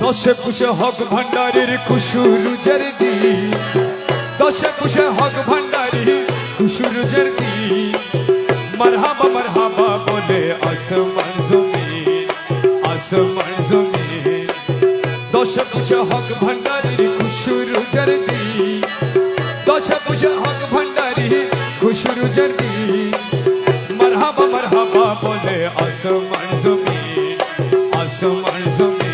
দশে পুষে হক ভান্ডারীর খুশুরুজের দিন, দশে পুষে হক ভান্ডারীর খুশুরুজের দিন। মারহাবা মারহাবা বলে আসমান জমিন, আসমান জমিন। দশে পুষে হক ভান্ডারীর খুশুরুজের দিন, দশে পুষে হক ভান্ডারীর খুশুরুজের দিন। মারহাবা মারহাবা বলে আসমান জমিন, আসমান জমিন।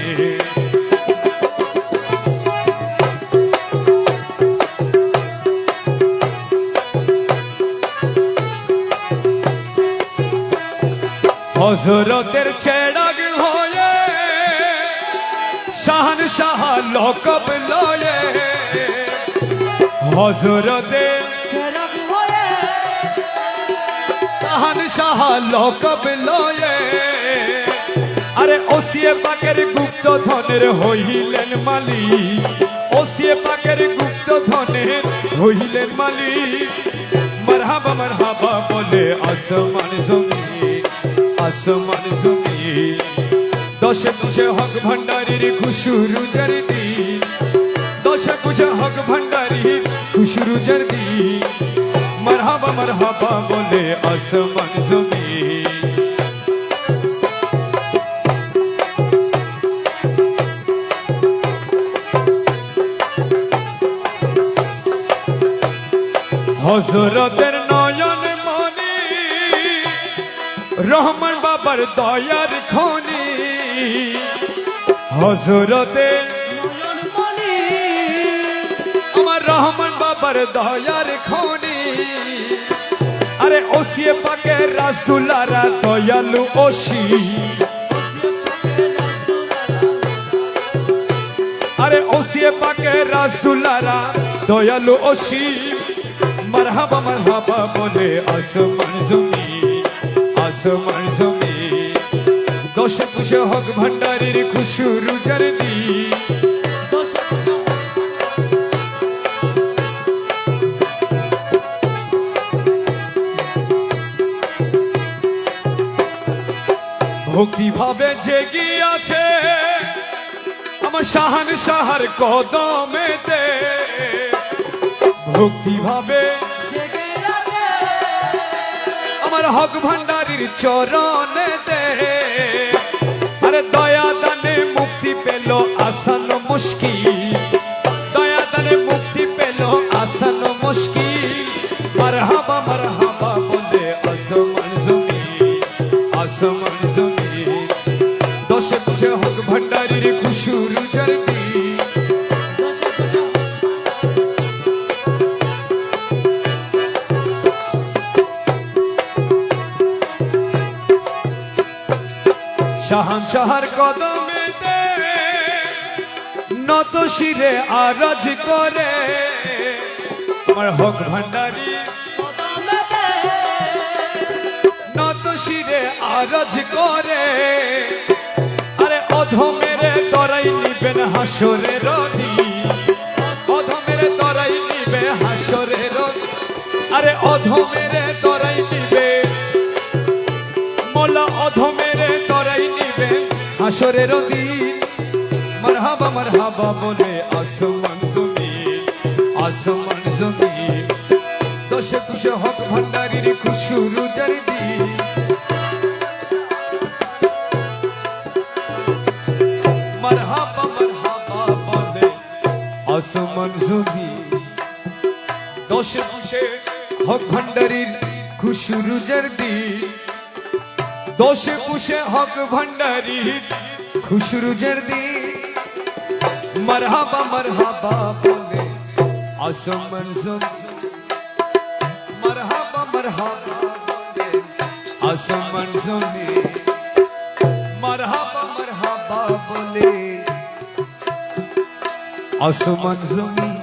হযরতের চেরাগ হয়ে শাহনশাহ লকব লয়ে, হযরতের চেরাগ হয়ে শাহনশাহ লকব লয়ে। আরে ওসিয়ে পাকের গুপ্ত ধনের হইলেন মালিক, ওসিয়ে পাকের গুপ্ত ধনের হইলেন মালিক। মারহাবা মারহাবা বলে আসমান জমিন, আসমান জমিন। দশে পুষে হক ভান্ডারীর খুশুরুজের দিন, দশে পুষে হক ভান্ডারীর খুশুরুজের দিন। মারহাবা মারহাবা বলে আসমান জমিন। হযরতের নয়ন মনি রহমান বাবার দয়ার খনি, হযরতের নয়ন মনি আমার রহমান বাবার দয়ার খনি। আরে ওসিয়ে পাকের রাসদুলারা দয়ালু ওসি, আরে ওসিয়ে পাকের রাসদুলারা দয়ালু ওসি। মারহাবা মারহাবা বলে আসমান জমিন, আসমান জমিন। দশে পুষে হক ভান্ডারীর খুশুরুজের দিন, ভক্তি ভাবে জেগে আছে আমার শাহনশাহর কদমেতে, ভক্তি ভাবে জেগে আছে আমার হক ভান্ডারীর চরণেতে। আরে দয়া দানে মুক্তি পেল আসান মুশকিল, দয়া দানে মুক্তি পেল আসান মুশকিল। মারহাবা মারহাবা বলে আসমান জমিন, আসমান জমিন। দশে পুষে হক ভান্ডারীর খুশুরুজের দিন, শাহনশাহর কদমেতে নত শিরে আরজ করে আমার হক ভান্ডারী কদমেতে নত শিরে আরজ করে। আরে অধমেরে তরাই নিবেন হাসরের দিন, অধমেরে তরাই নিবে হাসরের। আরে অধমেরে তরাই নিবে মোলা, অধমেরে তরাই নিবে হাসরের দিন। মারহাবা মারহাবা বলে আসমান জমিন, আসমান জমিন। দশে পুষে হক ভান্ডারীর খুশুরুজের দিন, মারহাবা মারহাবা বলে আসমান জমিন। দশে পুষে হক ভান্ডারীর খুশুরুজের দিন, দশে পুষে হক ভান্ডারীর খুশুরুজের দিন। মারহাবা মারহাবা বলে আসমান জমিন, মারহাবা মারহাবা বলে আসমান জমিন। মারহাবা মারহাবা বলে আসমান জমিন।